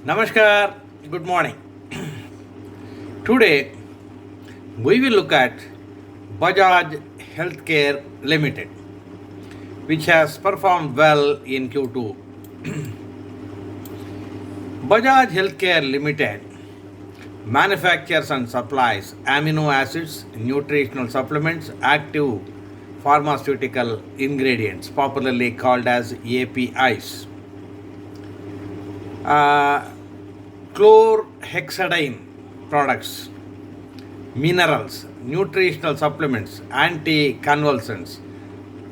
Namaskar, good morning. Today we will look at Bajaj Healthcare Limited, which has performed well in Q2. Bajaj Healthcare Limited manufactures and supplies amino acids, nutritional supplements, active pharmaceutical ingredients, popularly called as APIs. Chlorhexidine products, minerals, nutritional supplements, anti-convulsants,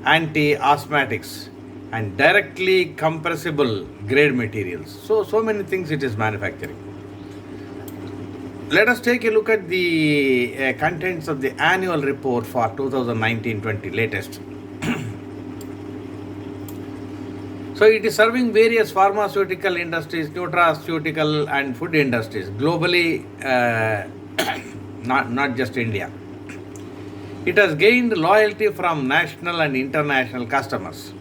anti-asthmatics, and directly compressible grade materials. So many things it is manufacturing. Let us take a look at the contents of the annual report for 2019-20 latest. So it is serving various pharmaceutical industries, nutraceutical and food industries globally, not just India. It has gained loyalty from national and international customers.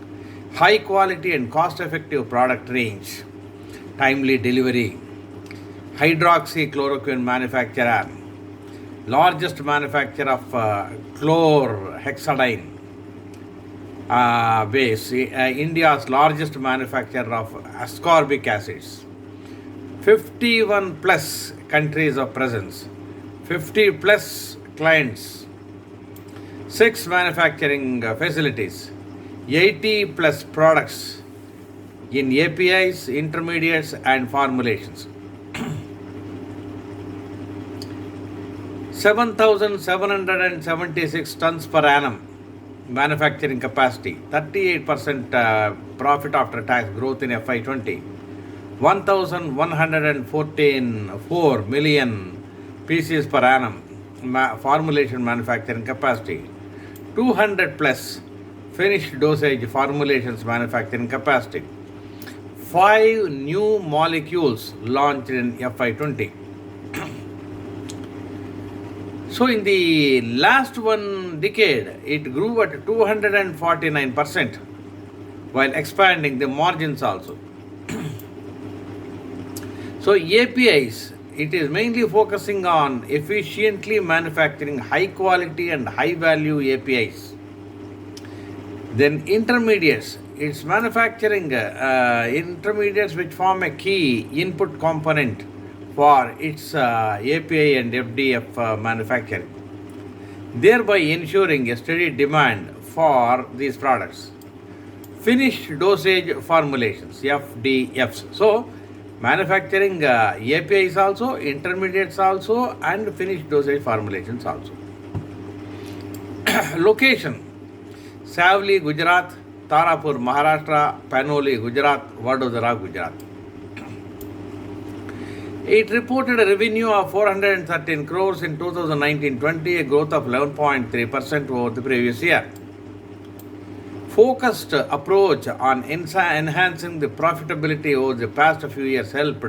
High quality and cost-effective product range, timely delivery, hydroxychloroquine manufacturer, largest manufacturer of chlorhexidine base, India's largest manufacturer of ascorbic acids, 51 plus countries of presence, 50 plus clients, 6 manufacturing facilities, 80 plus products in APIs, intermediates and formulations. 7,776 tons per annum manufacturing capacity, 38% profit after tax growth in FY20, 1,114 million pieces per annum formulation manufacturing capacity, 200 plus finished dosage formulations manufacturing capacity, 5 new molecules launched in FY20. So in the last one decade, it grew at 249% while expanding the margins also. So APIs, it is mainly focusing on efficiently manufacturing high quality and high value APIs. Then intermediates, it's manufacturing intermediates which form a key input component for its API and FDF manufacturing, thereby ensuring a steady demand for these products. Finished dosage formulations, FDFs. So, manufacturing APIs also, intermediates also, and finished dosage formulations also. Location: Savli, Gujarat; Tarapur, Maharashtra; Panoli, Gujarat; Vadodara, Gujarat. It reported a revenue of 413 crores in 2019-20, a growth of 11.3% over the previous year. Focused approach on enhancing the profitability over the past few years helped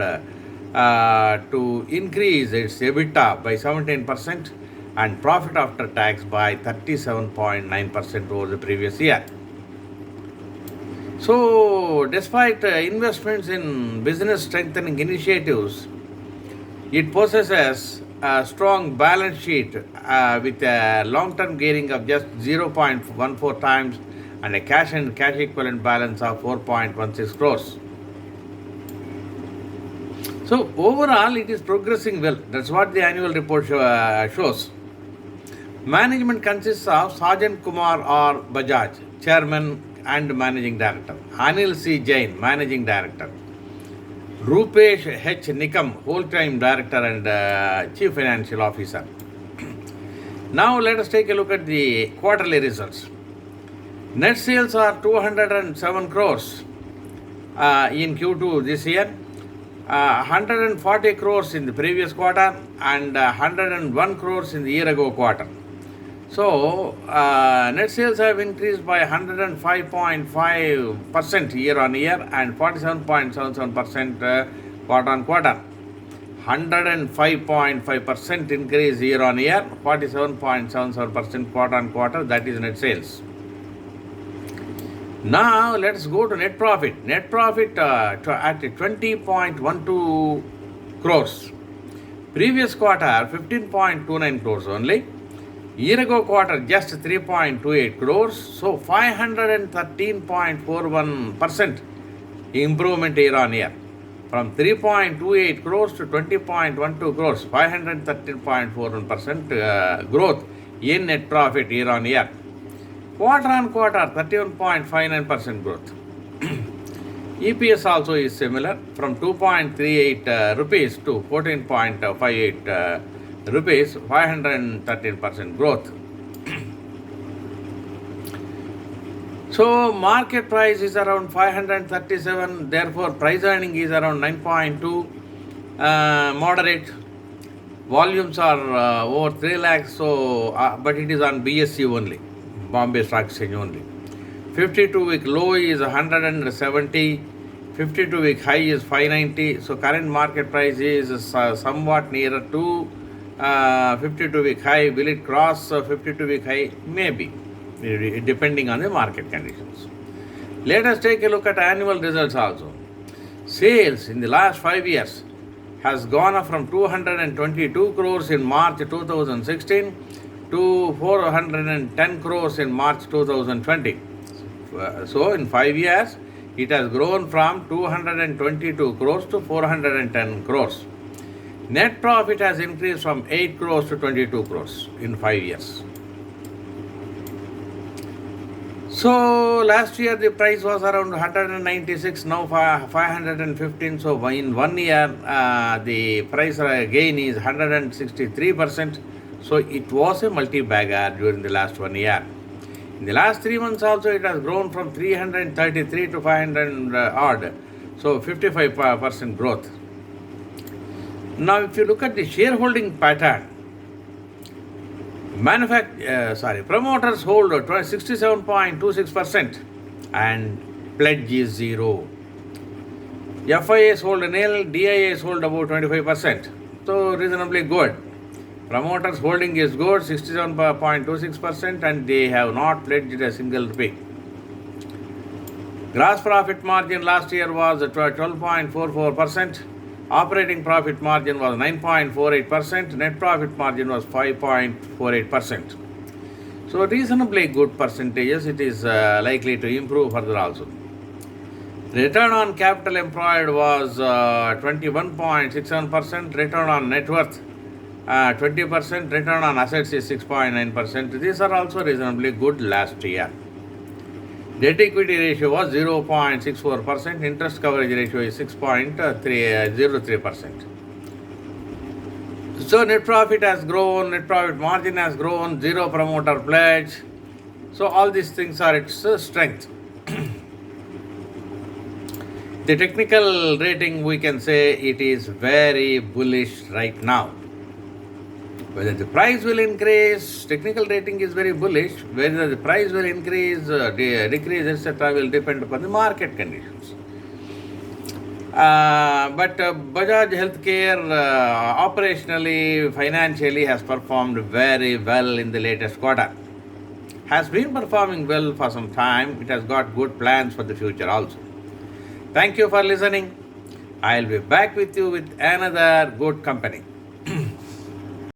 to increase its EBITDA by 17% and profit after tax by 37.9% over the previous year. So, despite investments in business strengthening initiatives, it possesses a strong balance sheet with a long-term gearing of just 0.14 times and a cash and cash equivalent balance of 4.16 crores. So overall, it is progressing well. That's what the annual report shows. Management consists of Sajan Kumar R. Bajaj, Chairman and Managing Director; Anil C. Jain, Managing Director; Rupesh H. Nikam, Whole-time Director and Chief Financial Officer. Now let us take a look at the quarterly results. Net sales are 207 crores in Q2 this year, 140 crores in the previous quarter and 101 crores in the year ago quarter. So, net sales have increased by 105.5% year on year and 47.77% quarter on quarter. 105.5% increase year on year, 47.77% quarter on quarter, that is net sales. Now let's go to net profit. Net profit at 20.12 crores. Previous quarter 15.29 crores only. Year ago quarter just 3.28 crores. So 513.41% improvement year on year. From 3.28 crores to 20.12 crores, 513.41% growth in net profit year on year. Quarter on quarter, 31.59% growth. EPS also is similar, from 2.38 rupees to 14.58 rupees, 513% growth. So market price is around 537, therefore price earning is around 9.2, moderate. Volumes are over 3 lakhs, so but it is on BSE only, Bombay Stock Exchange only. 52-week low is 170, 52-week high is 590, so current market price is somewhat nearer to 52-week high. Will it cross 52-week high? Maybe, depending on the market conditions. Let us take a look at annual results also. Sales in the last 5 years has gone up from 222 crores in March 2016 to 410 crores in March 2020. So in 5 years, it has grown from 222 crores to 410 crores. Net profit has increased from 8 crores to 22 crores in 5 years. So last year the price was around 196, now 515. So in 1 year the price gain is 163%. So it was a multi-bagger during the last 1 year. In the last 3 months also it has grown from 333 to 500 odd. So 55% growth. Now if you look at the shareholding pattern, promoters hold 67.26% and pledge is 0. FIAs hold nil, DIAs hold about 25%. So reasonably good. Promoters holding is good, 67.26%, and they have not pledged a single rupee. Gross profit margin last year was 12.44%. Operating profit margin was 9.48%. Net profit margin was 5.48%. So reasonably good percentages. It is likely to improve further also. Return on capital employed was 21.67%. Return on net worth 20%. Return on assets is 6.9%. These are also reasonably good last year. Debt equity ratio was 0.64%. Interest coverage ratio is 6.03%. So net profit has grown, net profit margin has grown, 0 promoter pledge. So all these things are its strength. The technical rating, we can say it is very bullish right now. Whether the price will increase, technical rating is very bullish. Whether the price will increase, decrease, etc. will depend upon the market conditions. But Bajaj Healthcare operationally, financially has performed very well in the latest quarter. Has been performing well for some time. It has got good plans for the future also. Thank you for listening. I will be back with you with another good company.